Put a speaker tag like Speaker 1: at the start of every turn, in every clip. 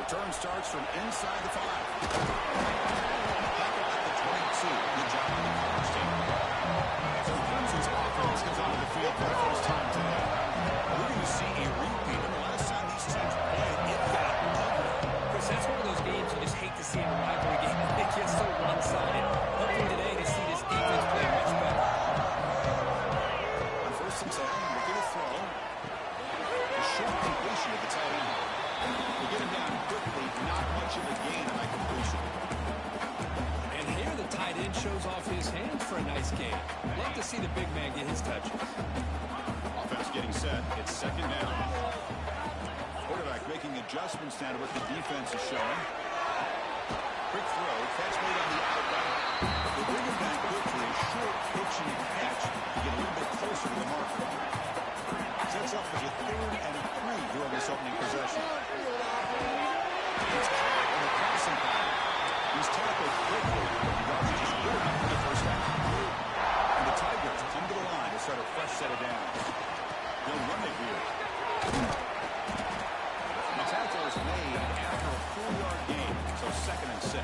Speaker 1: Return starts from inside the 5. Back at the 22. Good job on the coverage team. So Clemson's offense comes onto the field for the first time today. We're going to see a repeat of the last time these teams played. It got ugly.
Speaker 2: Chris, that's one of those games you just hate to see in a rivalry game. It gets so one-sided. Hoping today to see this defense play much better.
Speaker 1: On 1st and 10, looking to throw. A short completion at the tight end. They get him down quickly, not much of a gain on that completion.
Speaker 2: And here the tight end shows off his hands for a nice game. Love to see the big man get his touches.
Speaker 1: Offense getting set. It's 2nd down. Quarterback making adjustments now to what the defense is showing. Quick throw. Catch made on the outlet. They bring him back good for a short pitching catch to get a little bit closer to the marker. Sets up for the 3rd and 3 here on this opening possession. He's caught in the passing pattern. He's tackled quickly. Yards just good enough for the first down. And the Tigers come to the line to start a fresh set of downs. They'll run it here. The tackle is made after a 4-yard gain, so 2nd and 6.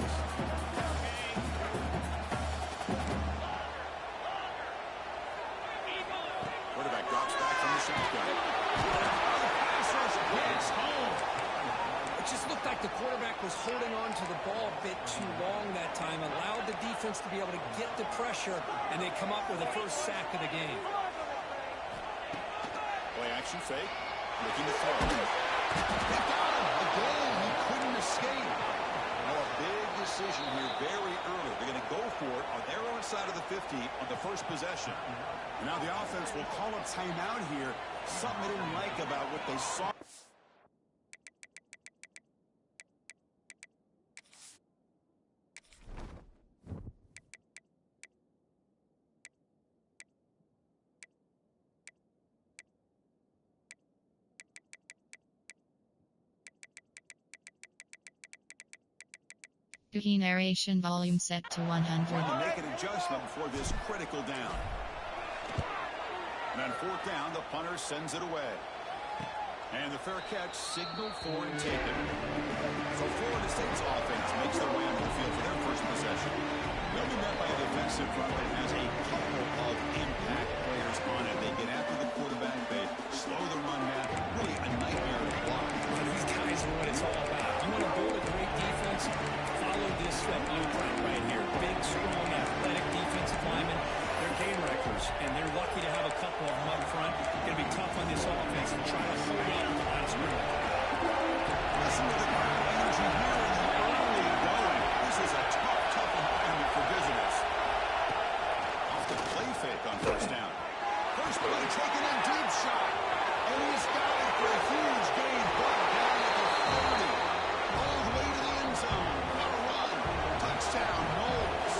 Speaker 1: Quarterback drops back from the shotgun. Gets home.
Speaker 2: It just looked like the quarterback was holding on to the ball a bit too long that time, allowed the defense to be able to get the pressure, and they come up with the first sack of the game.
Speaker 1: Play action fake. Looking to throw. They got him. Again, he couldn't escape. Now a big decision here very early. They're going to go for it on their own side of the 50 on the first possession. And now the offense will call a timeout here. Something they didn't like about what they saw.
Speaker 3: Narration volume set to 100.
Speaker 1: Trying to make an adjustment for this critical down. And on 4th down, the punter sends it away. And the fair catch signaled for and taken. So Florida State's offense makes their way onto the field for their first possession. They'll be met by a defensive front that has a couple of impact players on it. They get after the quarterback. They slow the run down. Really a nightmare to block.
Speaker 2: Well, these guys are what it's all about. You want to build a great defense? Follow this blueprint right here. Big, strong, athletic defensive linemen. They're game wreckers, and they're lucky to have a couple of them up front. Going to be tough on this offense to try to hold up the line of scrimmage.
Speaker 1: Listen to the crowd energy here in the early going. This is a tough environment for visitors. Off the play fake on 1st down. First play taken in, deep shot. And he's got it for a huge gain. Brought down at the 40. All the way to the end zone. Got a run. Touchdown, Knowles.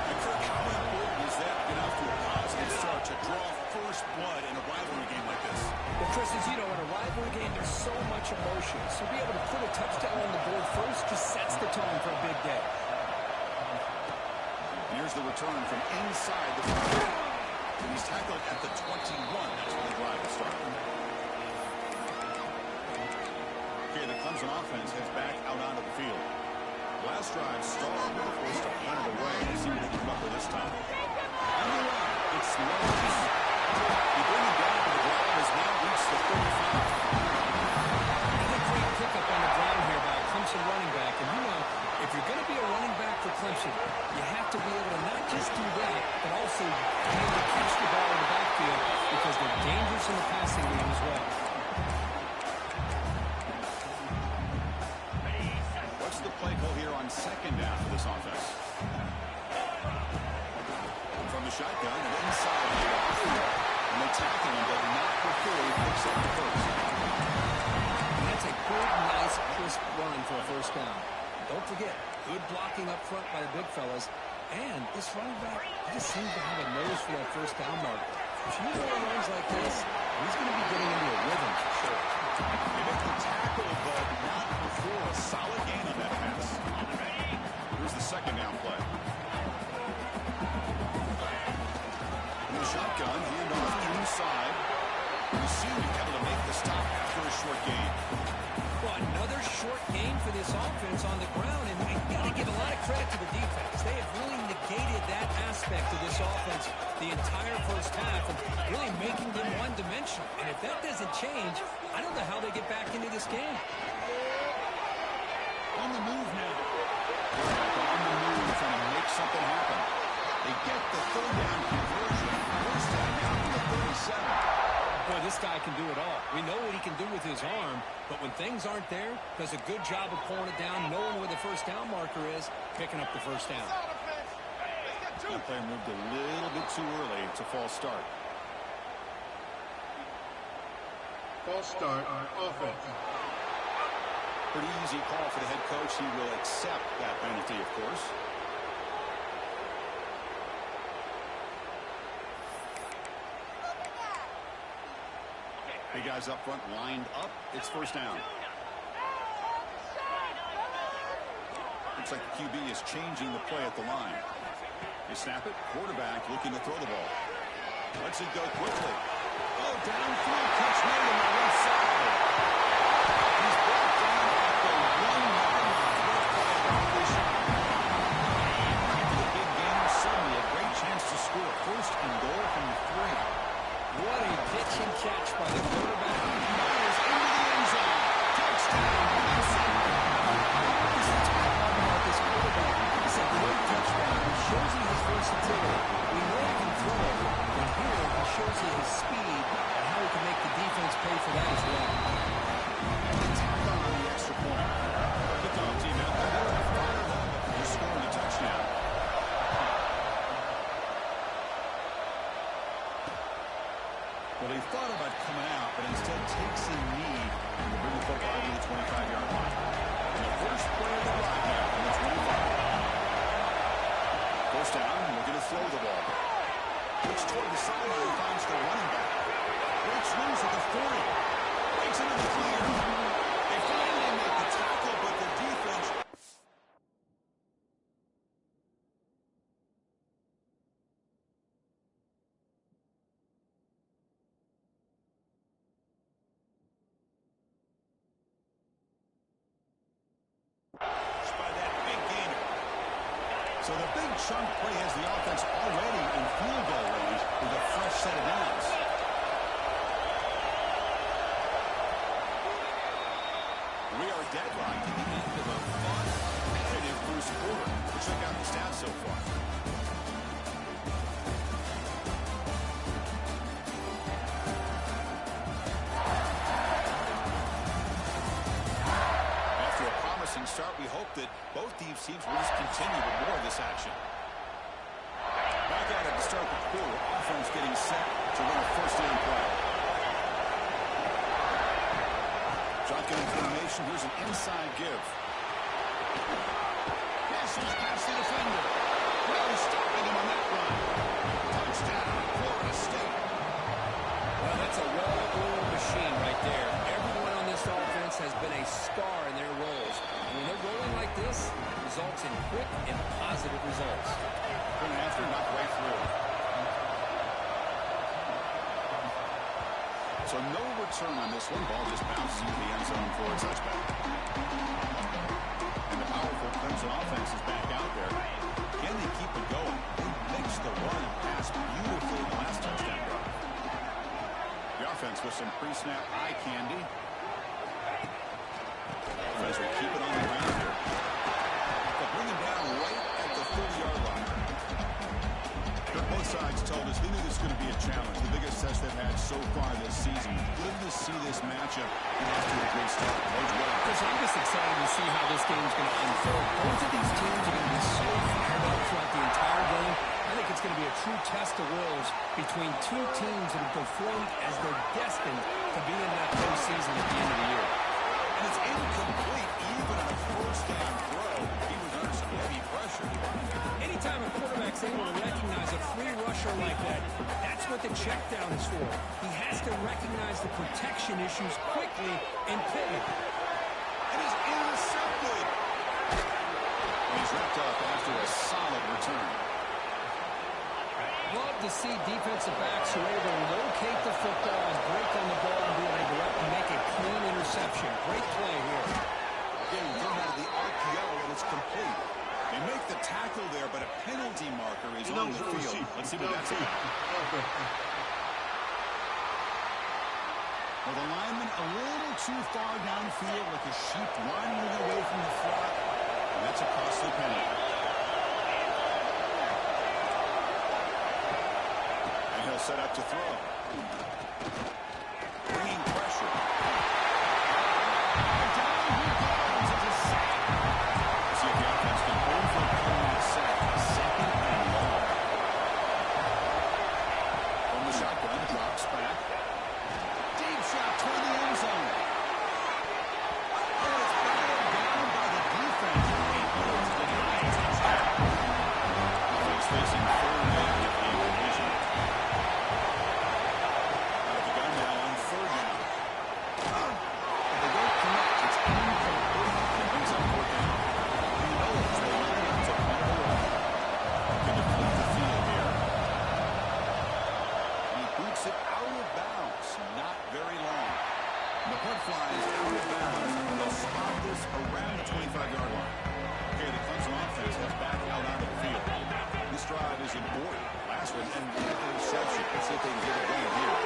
Speaker 1: And Kirk, how important is that to get off to a positive start to draw first blood in a rivalry game like this?
Speaker 2: Well, Chris, as you know, in a rivalry game, there's so much emotion. So be able to put a touchdown on the board first just sets the tone for a big day.
Speaker 1: Here's the return from inside the 5. And he's tackled at the 21. That's where the drive will start. Okay, the Clemson offense heads back out onto the field. Last drive started with a first to punt it away. Let's see what they come up with this time. Underway, it's Knowles. He bring him down to the ground has now reached the 35.
Speaker 2: Another great pickup on the ground here by a Clemson running back. And you know, if you're going to be a running back for Clemson, you have to be able to not just do that, but also be able to catch the ball in the backfield because they're dangerous in the passing game as well.
Speaker 1: What's the play call here on 2nd down for this offense? From the shotgun and inside the off. And they tackle him, but not before he picks up the first.
Speaker 2: And that's a good, nice, crisp run for a first down. Don't forget, good blocking up front by the big fellas. And this running back, he just seems to have a nose for that first down mark. If you know runs like this, he's going to be getting into a rhythm for sure.
Speaker 1: They make the tackle, but not before a solid gain on that pass. Here's the 2nd down play. In the shotgun, handoff inside. We seem to be able to make the stop after a short gain.
Speaker 2: Well, another short this offense on the ground, and you got to give a lot of credit to the defense. They have really negated that aspect of this offense the entire first half and really making them one-dimensional. And if that doesn't change, I don't know how they get back into this game.
Speaker 1: On the move now. On the move, trying to make something happen. They get the third down conversion. First down now to the 37.
Speaker 2: Boy, this guy can do it all. We know what he can do with his arm, but when things aren't there, does a good job of pulling it down, knowing where the first down marker is, picking up the first down.
Speaker 1: That player moved a little bit too early. It's a false start.
Speaker 4: False start on offense.
Speaker 1: Pretty easy call for the head coach. He will accept that penalty, of course. Big guys up front lined up. It's first down. Looks like the QB is changing the play at the line. They snap it. Quarterback looking to throw the ball. Lets it go quickly. Oh, downfield catch made on the left side. He's brought down at the 1-yard line. Back to the big game. Suddenly a great chance to score. First and goal from 3.
Speaker 2: What a pitch and catch by the quarterback.
Speaker 1: Myers into the end zone. Touchdown, Clemson.
Speaker 2: That's what I love about this quarterback. It's a great touchdown. It shows you his versatility. We know he can throw it, but here he shows you his speed and how he can make the defense pay for that as well.
Speaker 1: Tack on the extra point. The dog team out there. They're fired up. They're scoring a touchdown. Well, he thought about coming out, but instead takes a knee to bring the football to the 25-yard line. And the first play of the drive now on the 25. First down, looking to throw the ball. Looks toward the sideline and finds the running back. Breaks loose at the 40. Breaks into the clear. They finally make the tackle, but the defense... by that big gainer. So the big chunk play has the offense already in field goal range with a fresh set of downs. We are deadlocked at the end of a fun, competitive first quarter. We'll check out the stats so far. Start, we hope that both these teams will just continue with more of this action. Back at it to start the quarter. Offense getting set to run a first down play. Shotgun formation. Here's an inside give. Passes past the defender. Well, stopping him on that run. Touchdown, Florida State.
Speaker 2: Well, that's a well-oiled machine right there. Everyone on this offense has been a star in their roles. When they're rolling like this, it results in quick and positive results.
Speaker 1: Going after, knocked right through. So no return on this one. Ball just bounces into the end zone for a touchback. And the powerful Clemson offense is back out there. Can they keep it going? They mixed the run and pass beautifully in the last touchdown drive. The offense with some pre-snap eye candy. Offense will keep it on the ground here. They'll bring him down right at the 30-yard line. But both sides told us they knew this was going to be a challenge. The biggest test they've had so far this season. Good to see this matchup and off to a great start.
Speaker 2: Chris, I'm just excited to see how this game is going to unfold. Both of these teams are going to be so fired up throughout the entire game. I think it's going to be a true test of wills between two teams that have performed as they're destined to be in that postseason at the end of the year.
Speaker 1: And it's incomplete even on a first down throw. He was under some heavy pressure.
Speaker 2: Anytime a quarterback's able to recognize a free rusher like that, that's what the check down is for. He has to recognize the protection issues quickly and pivot.
Speaker 1: And he's intercepted. And he's wrapped up after a solid return.
Speaker 2: Love to see defensive backs who are able to locate the football and break on the ball and be able to make a clean interception. Great play here.
Speaker 1: Again, thrown out of That's it. Well, the lineman a little too far downfield, like a sheep wandering away from the flock. And that's a costly penalty. And he'll set up to throw. Bringing pressure. And down he goes. It's a sack. See if the offense can overcome that sack. Second and long. From the shotgun, drops back. Deep shot toward the end zone. Oh, it's battled down by the defense. It's denied. Touchdown. He's facing third down at the division. Out of the gun now on third down. They don't connect. It's incomplete. And it brings up fourth down. You know it's the line to punt it away. Going to flip the field here. He boots it out of bounds. Not very long. And the punt flies out of bounds. They'll spot this around the 25-yard line. Okay, the Clemson offense has back out onto the field. This drive is important. Last one, and interception. Let's see if they can get it going here.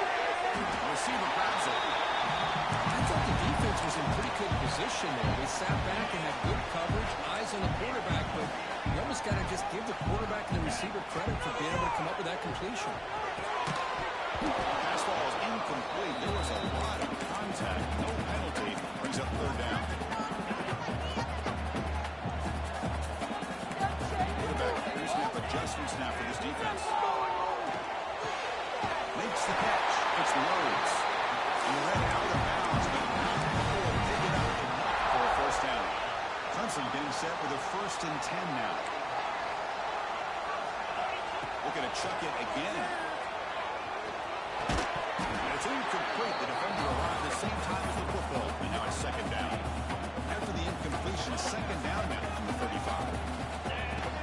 Speaker 1: The receiver grabs it.
Speaker 2: I thought the defense was in pretty good position there. They sat back and had good coverage, eyes on the quarterback, but you almost got to just give the quarterback and the receiver credit for being able to come up with that completion.
Speaker 1: Pass ball is incomplete. There was a lot of contact. No penalty. Brings up third down. Quarterback pre-snap adjustment snap for this defense. Makes the catch. It's Rhodes. And read out of bounds, but not before pick it up for a first down. Clemson getting set with a 1st and 10 now. Looking to chuck it again. And it's incomplete. The defender arrived at the same time as the football. And now it's second down. After the incompletion, second down now from the 35.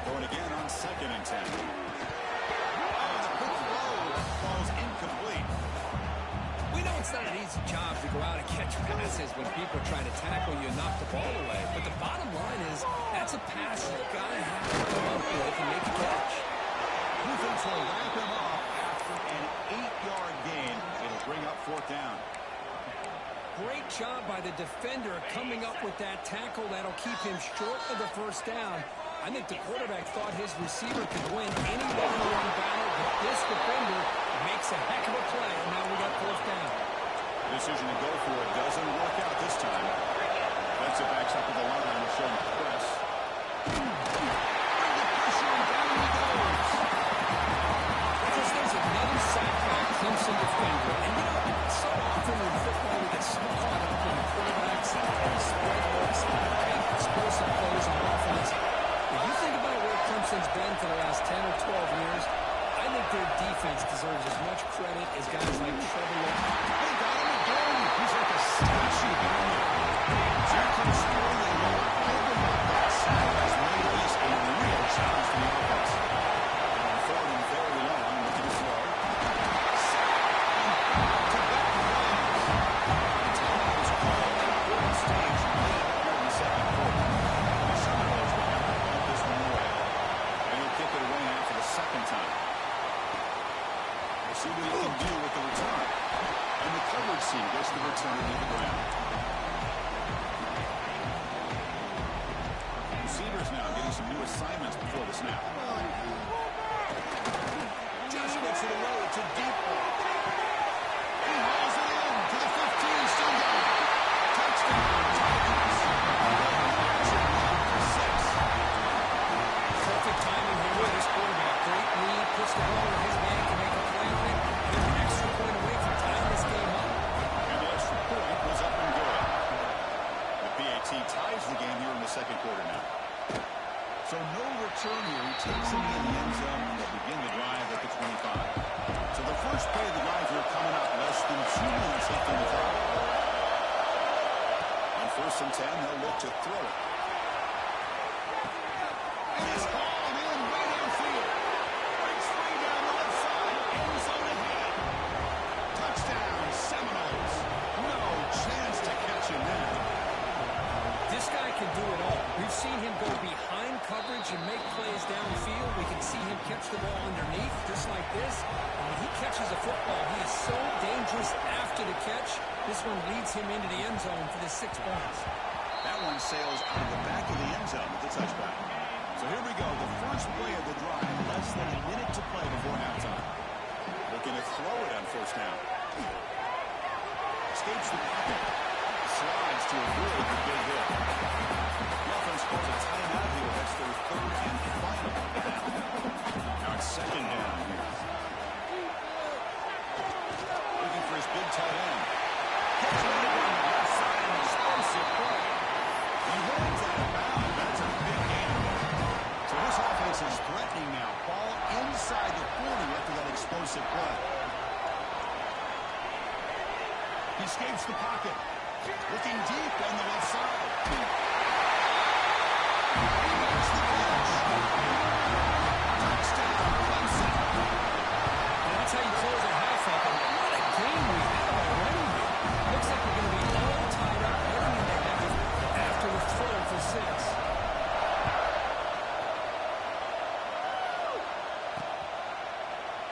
Speaker 1: Going again on 2nd and 10. Oh, the quick throw falls incomplete.
Speaker 2: We know it's not an easy job to go out and catch passes when people try to tackle you and knock the ball away. But the bottom line is, that's a pass you got to have to come up with and make a catch.
Speaker 1: Defense will wrap him off after an 8-yard gain. It'll bring up 4th down.
Speaker 2: Great job by the defender coming up with that tackle that'll keep him short of the first down. I think the quarterback thought his receiver could win any one-on-one battle, but this defender makes a heck of a play, and now we got 4th down.
Speaker 1: The decision to go for it doesn't work out this time. Defensive backs up to the line and showing press.
Speaker 2: There's another sack by a Clemson defender. And you know, so often in football we get so caught up in quarterbacks and spread looks and explosive plays on offense. If you think about where Clemson's been for the last 10 or 12 years, I think their defense deserves as much credit as guys like Trevor Lawrence.
Speaker 1: They got him again. He's like a statue down there. Here comes Sterling. Open up that sack has made this a real challenge for the offense. And third and very long, looking to throw. Sack. To back the line. The timeout is called at a good stage late here in the second quarter. The Seminoles will have to punt this one away. And he'll kick it away now for the second time. We'll see what he can do with the return. And the coverage team gets the return to the ground. Receivers now getting some new assignments before the snap. Just gets it away to deep ball. He hauls it in to the 15, still got it. Touchdown, Tigers.
Speaker 2: Perfect timing here by this quarterback. Great lead, puts the ball in his hand to make a play on it. They're an extra point away from tying this game up.
Speaker 1: And the extra point was up and good. The PAT ties the game here in the second quarter now. So no return here. He takes it in the end zone and they'll begin the drive at the 25. So the first play of the drive here coming up, less than 2 minutes left in the drive. On 1st and 10, they'll look to throw it. And it's hauled in way downfield. Breaks free down the left side. End zone ahead. Touchdown, Seminoles. No chance to catch him there.
Speaker 2: This guy can do it all. We've seen him go behind coverage and make plays downfield. We can see him catch the ball underneath, just like this. And when he catches a football, he is so dangerous after the catch. This one leads him into the end zone for the 6 points.
Speaker 1: That one sails out of the back of the end zone with the touchback. So here we go, the first play of the drive, less than a minute to play before halftime. Looking to throw it on first down. Escapes the pocket. Slides to avoid the big hit. The offense calls a timeout here. That's their third and final down. Now it's second down here. Looking for his big tight end. Catch it on the left side, an explosive play. He runs out of bounds. That's a big gain. So this offense is threatening now. Ball inside the 40 after that explosive play. He escapes the pocket. Looking deep on the left side. He makes the catch. Touchdown, Clemson.
Speaker 2: And that's how you close a half up. And what a game we have already. Looks like we're going to be all tied up heading into half after the throw for 6.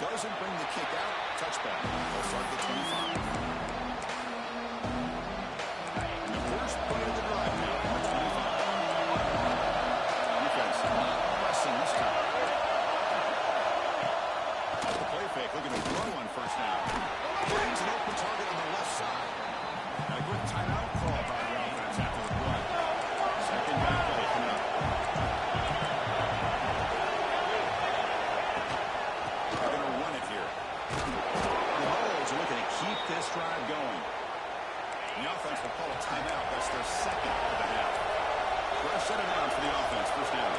Speaker 1: Doesn't bring the kick out. Touchback. They'll start the 25. And the first play of the drive now on the 25. Defense not pressing this time. Off the play fake, looking to throw on first down. Finds an open target on the left side. And a good timeout call by the offense after the play. Second down play coming up. They're going to run it here. The Bulls are looking to keep this drive going. The offense will call a timeout. That's their second of the half. Fresh set of downs for the offense. First down.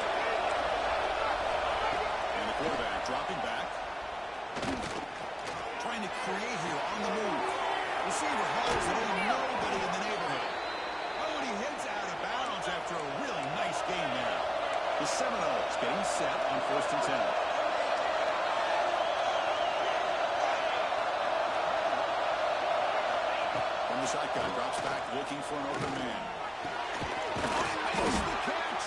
Speaker 1: And the quarterback dropping back. Trying to create here on the move. Receiver holds it in. Nobody in the neighborhood. Oh, and he heads out of bounds after a really nice game there. The Seminoles getting set on 1st and 10. From the shotgun, drops back, looking for an open man. Makes the catch.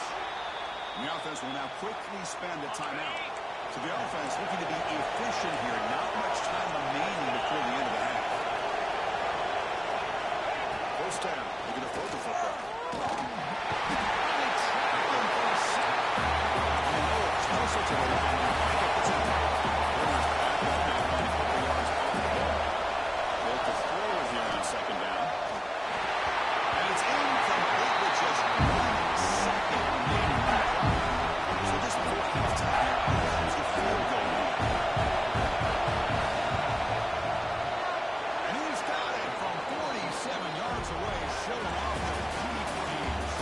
Speaker 1: And the offense will now quickly spend a timeout. So the offense looking to be efficient here. Not much time remaining before the end of the half. First down, looking to throw the football. And they trap him for a sack. And it's closer to the line. It's a runner's back up now, a couple yards off the ball. Look to throw it here on second down. And it's incomplete with just 1 second remaining. So this before halftime here becomes the field goal lead. And he's got it from 47 yards away, showing off the key range.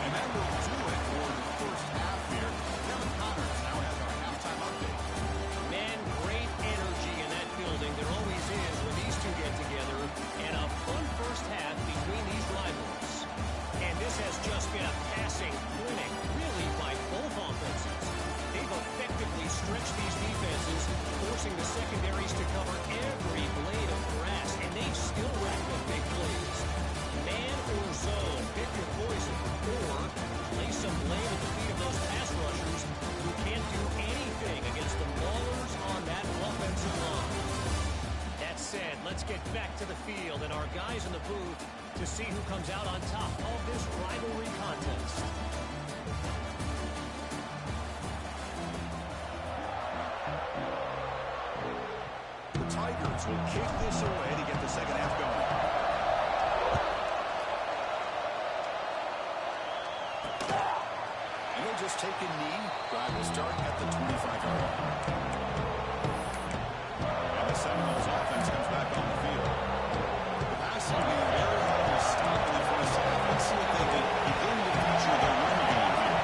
Speaker 1: And that will do it for the first half here. Kevin Connors now has our halftime update.
Speaker 5: Man, great energy in that building. There always is when these two get together. And a fun first half between these rivals. And this has just been a passing clinic, really, by both offenses. They've effectively stretched these defenses, forcing the secondaries to cover every blade of grass, and they've still racked up big plays. Man or zone, pick your poison, or lay some blame at the feet of those pass rushers who can't do anything against the maulers on that offensive line. That said, let's get back to the field and our guys in the booth to see who comes out on top of this rivalry contest.
Speaker 1: The Tigers will kick this away to get the second half going. And they'll just take a knee. Drive will start at the 25-yard line. And the Seminoles offense comes back on the field. The passing being very hard to stop in the first half. Let's see if they can begin to feature their run game here.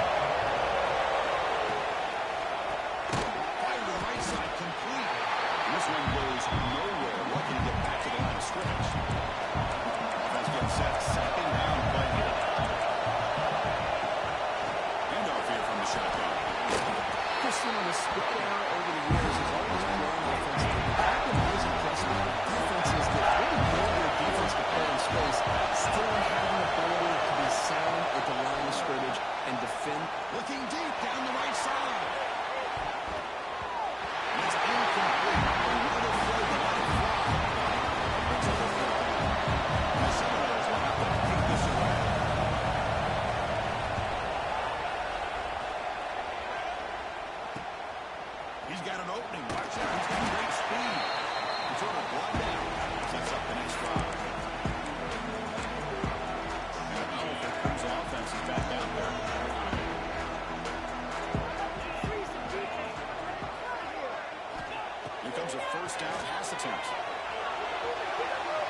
Speaker 1: Fire to the right side, complete. And this one goes nowhere. Lucky to get back to the line of scrimmage. Offense gets set. Second down play here. Handoff here from the shotgun.
Speaker 2: Christian, the spread out over the years has always been on offense. Back when he was impressive, defenses that really build their defense to play in space still have an ability to be sound at the line of scrimmage and defend.
Speaker 1: Looking deep. He's got an opening. Watch out. He's got great speed. He's sort of blood down. Sets up the next drive. And a powerful Clemson offense is back out there. Here comes a first down pass attempt.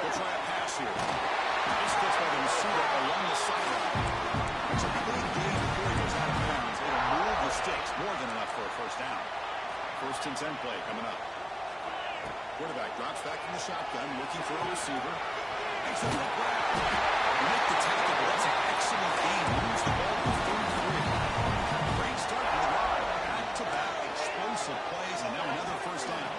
Speaker 1: We'll try a pass here. This gets by the receiver along the sideline. It's a big gain before he goes out of bounds. It'll move the sticks more than enough for a first down. First and 10 play coming up. Quarterback drops back from the shotgun, looking for a receiver. Makes a good grab. Make the tackle, but that's an excellent gain. Moves the ball to 33. Great start from the drive. Back-to-back explosive plays, and now another first down.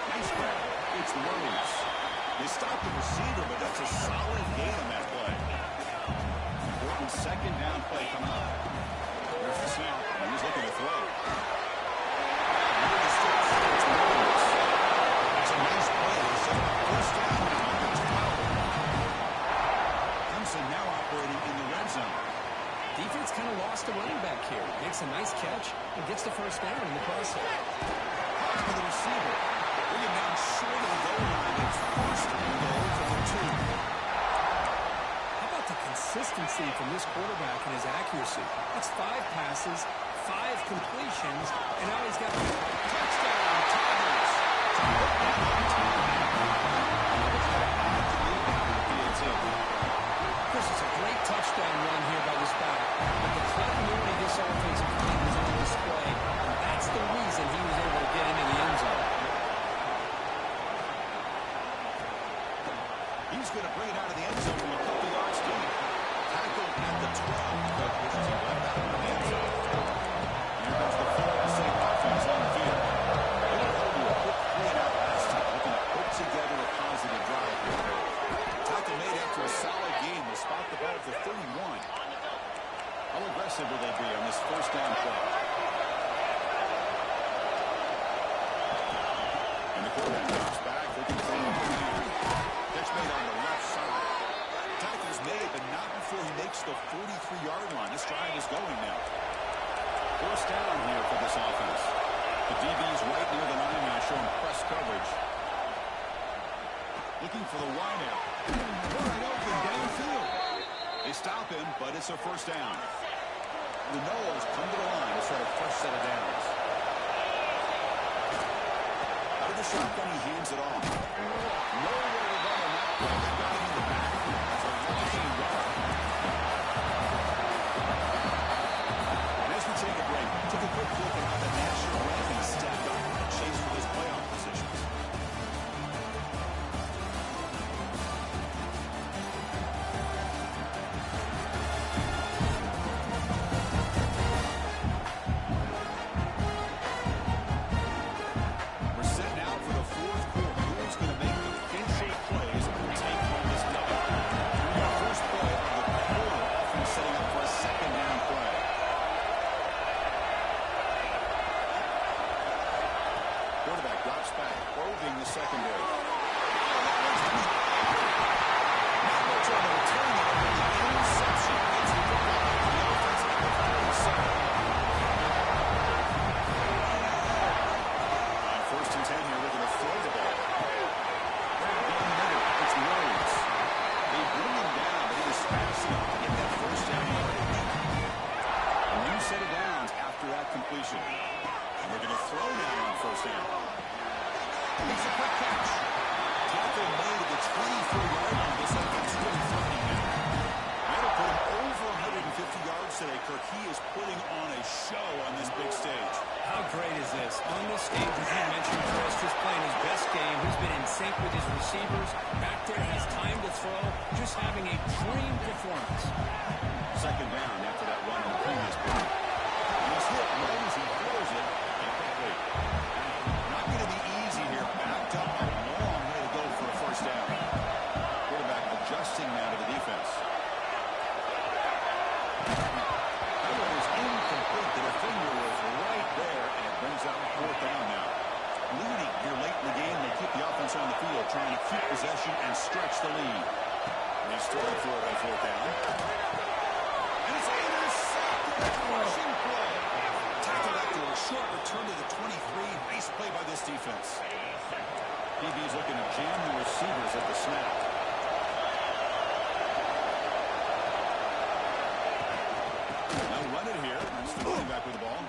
Speaker 1: Nice grab. It's Rhodes. They stopped the receiver, but that's a solid gain on that play. Important second down play coming up. There's the snap, and he's looking to throw. It's Rhodes. It's a nice play. So first down, it's foul. Clemson now operating in the red zone.
Speaker 2: Defense kind of lost a running back here. Makes a nice catch and gets the first down in the process.
Speaker 1: Pass to the receiver. Bring him down short of the goal line. It's first and goal for the 2.
Speaker 2: How about the consistency from this quarterback and his accuracy? That's 5 passes, 5 completions, and now he's got a touchdown. Tigers. This is a great touchdown run here by this back. But the continuity of this offensive line was on display, and that's the reason he was able to get into the end zone.
Speaker 1: He's going to bring it out of the end zone from a couple yards deep. Tackled at the 12. But pushes it right back into the end zone. Here comes the full same offense on the field. They're going to do a quick 3-and-out last time. Looking to put together a positive drive here. Tackle made after a solid game. Will spot the ball at the 31. How aggressive will they be on this first down play? And the quarterback drops back, looking for him. Catch made on the left side. Tackle's made, but not before he makes the 43-yard line. This drive is going now. First down here for this offense. The DB's right near the line now, showing press coverage. Looking for the wideout. Wide open downfield. They stop him, but it's a first down. The Noles come to the line to start a fresh set of downs. Out of the shotgun, he hands it off. Nowhere to run on that play. They got him in the back. It's a rushing run. And as we take a break, take a quick look at how the national rankings stack up in the chase for those playoff positions. On the field, trying to keep possession and stretch the lead. And he's throwing for it on 4th down. And it's intercepted. Rushing play. short return to the 23. Nice play by this defense. DB's looking to jam the receivers at the snap. Now run it here. That's the running back with the ball.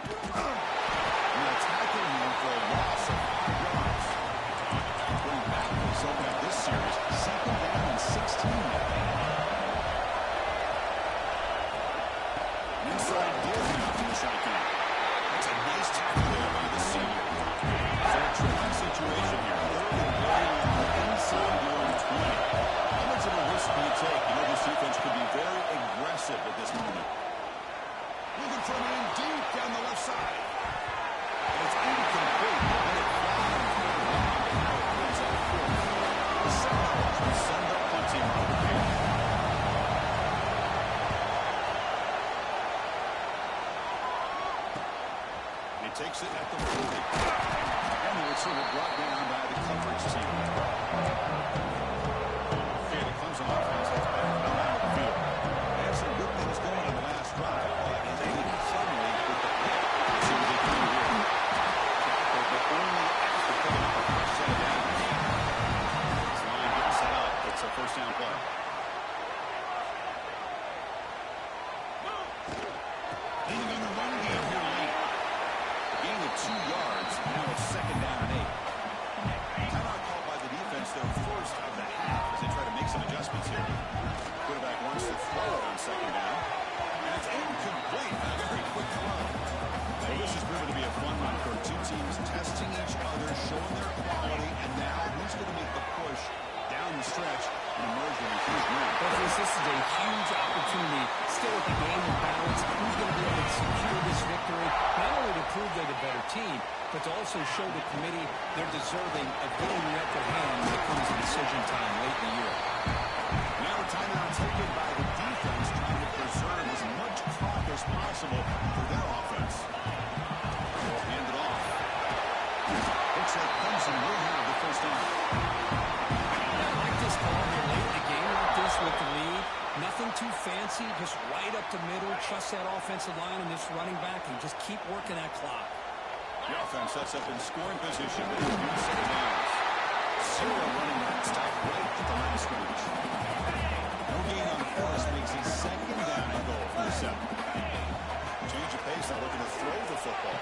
Speaker 1: And a tackle here for a loss of 5 yards. Going backwards open up this series. 2nd down and 16 now. Inside Diaz now from the shotgun. That's a nice tackle there by the senior. So a tricky situation here. Third and very long inside your own 20. How much of a risk do you take? You know this defense could be very aggressive at this moment. Looking for him in deep down the left side. And it's incomplete. And it flies. Now it brings up 4th. The Seminoles will send up punting over here. He takes it at the 40. And the receiver brought down by the coverage team. Okay, the Clemson offense has been well out of the field. They had some good things going on the last drive. And they ended suddenly with the pick. Let's see what they can do here. But only after picking up a first set down. This line getting set up. It's a first down play. Leading on the run game here late. Gain of 2 yards. Now it's 2nd down and 8. Timeout called by the defense, their first of the half, as they try to make some adjustments here. Quarterback wants to throw it on 2nd down. And it's incomplete. A very quick throw. Well, this has proven to be a fun one for 2 teams testing each other, showing their quality, and now who's going to make the push down the stretch and emerge with a huge win.
Speaker 2: This is a huge opportunity. Still with the game in balance, who's going to be able to secure this victory, not only to prove they're the better team, but to also show the committee they're deserving of getting the upper hand when it comes to decision time late in the year.
Speaker 1: Now a timeout taken by the defense, trying to preserve as much clock as possible for their offense. They'll hand it off. Looks like Clemson will have the first down.
Speaker 2: I like this call. They're late in the game like this with the lead. Nothing too fancy, just right up the middle. Trust that offensive line and this running back and just keep working that clock.
Speaker 1: The offense sets up in scoring position with a few set of downs. Zero running back stop right at the line of scrimmage. No gain on first makes a 2nd down and goal for the 7. Change of pace, they're looking to throw the football.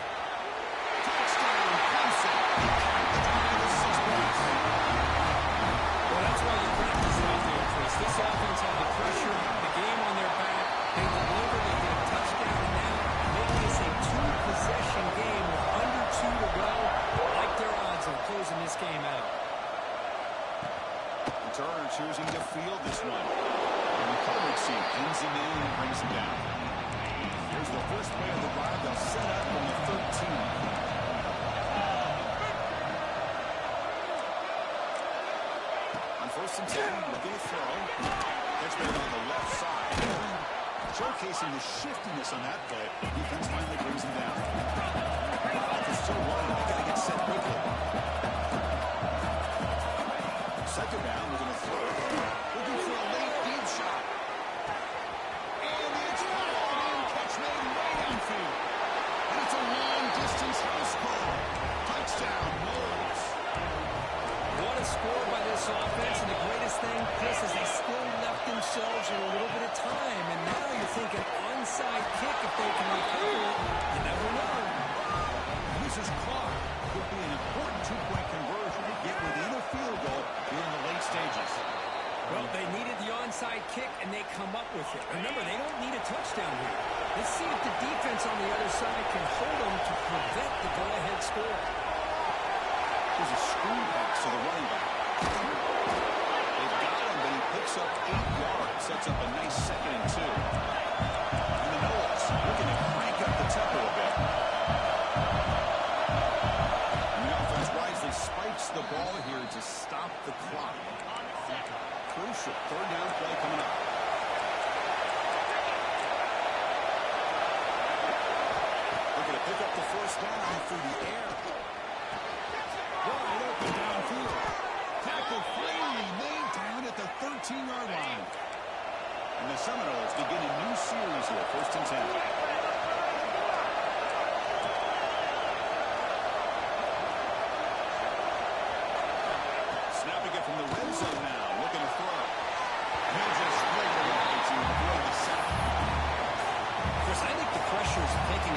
Speaker 1: Touchdown, Clemson. This is points.
Speaker 2: Well, that's why you practice out there, Chris. This offense had the pressure, the game on their back. They delivered, they get a touchdown, and now make this a 2-possession game with under 2 to go. I like their odds of closing this game out.
Speaker 1: And Turner choosing to field this one. And the coverage team pins him in and brings him down. Here's the first play of the drive. They'll set up from the 13. First and 10, looking to throw. Catch made on the left side. Showcasing the shiftiness on that play. Defense finally brings him down. The clock is still running. They got to get set quickly. 2nd down, we're going to throw. Looking for a late deep shot. And it's fouled in. Catch made way downfield. And it's a long-distance house call. Touchdown, Knowles.
Speaker 2: What a score by this offense, and the greatest thing, Chris, is they still left themselves with a little bit of time, and now you're thinking onside kick if they can recover it. You never know.
Speaker 1: This is caught. Could be an important 2-point conversion to get within a field goal here in the late stages.
Speaker 2: Well, they needed the onside kick, and they come up with it. Remember, they don't need a touchdown here. Let's see if the defense on the other side can hold them to prevent the go-ahead score.
Speaker 1: There's a screen pass to the running back. They've got him, but he picks up 8 yards. Sets up a nice 2nd and 2. And the Knowles looking to crank up the tempo a bit. And the offense wisely spikes the ball here to stop the clock. Crucial 3rd down play coming up. Looking to pick up the first down through the air. Wide open downfield. Tackle finally made down at the 13-yard line. And the Seminoles begin a new series here, 1st and 10.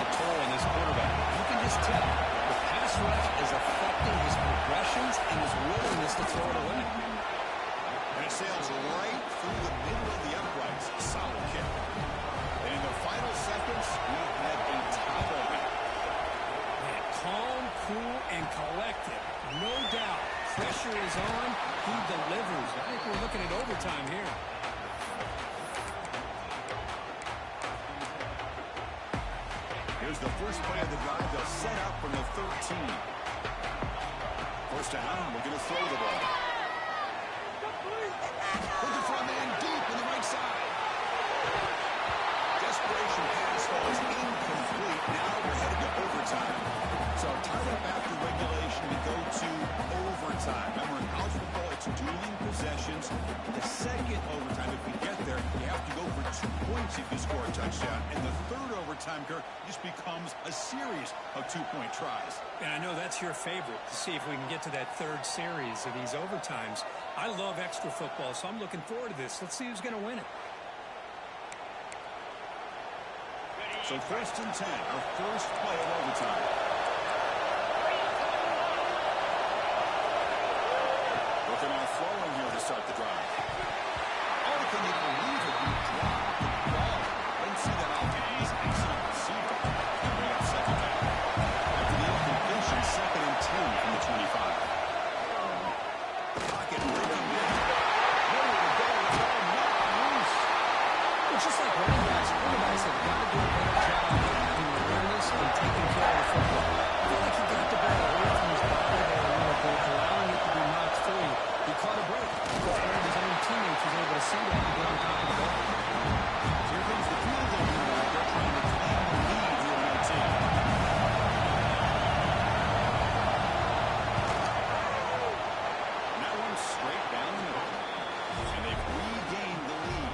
Speaker 2: a toll on this quarterback. You can just tell the pass rush is affecting his progressions and his willingness to throw it away.
Speaker 1: And it sails right through the middle of the uprights. Solid kick. And in the final seconds, we had a tie game.
Speaker 2: Calm, cool, and collected. No doubt. Pressure is on. He delivers. I think we're looking at overtime here.
Speaker 1: Here's the first play of the drive. They'll set up from the 13. First down, we're going to throw the ball. Looking for a man deep on the right side. Desperation pass falls incomplete. Now we're headed to overtime. So tied up after regulation, we go to overtime. Remember, in college football, it's dueling possessions. The second overtime, if we get there, you have to go for 2 points if you score a touchdown. And the third overtime, Kirk, just becomes a series of 2-point tries.
Speaker 2: And I know that's your favorite, to see if we can get to that third series of these overtimes. I love extra football, so I'm looking forward to this. Let's see who's going to win it.
Speaker 1: So first and 10, our first play of overtime. Looking on throwing here to start the drive. Oh, can you believe it? You dropped the ball. Didn't see that often. He's an excellent receiver. And bring up second down. After the incompletion, second and 10 from the 25. Pocket breaking down. Nowhere to go. It's all knocked loose.
Speaker 2: It's just like running backs. Quarterbacks have got to do a better job of having awareness and taking care of the football. I feel like he got the ball away from his body there a little bit, allowing it to be knocked free. He caught a break because one of his own teammates was able to see that and get on top of the ball.
Speaker 1: Here comes the field goal unit. They're trying to claim the lead here on their team. And that one's straight down the middle. And they've regained the lead.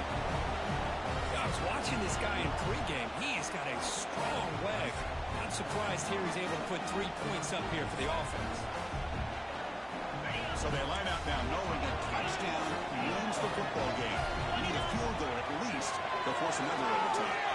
Speaker 2: I was watching this guy in pregame. He has got a strong leg. I'm surprised here he's able to put 3 points up here for the offense.
Speaker 1: So they line out now knowing a touchdown wins the football game. You need a field goal at least to force another overtime.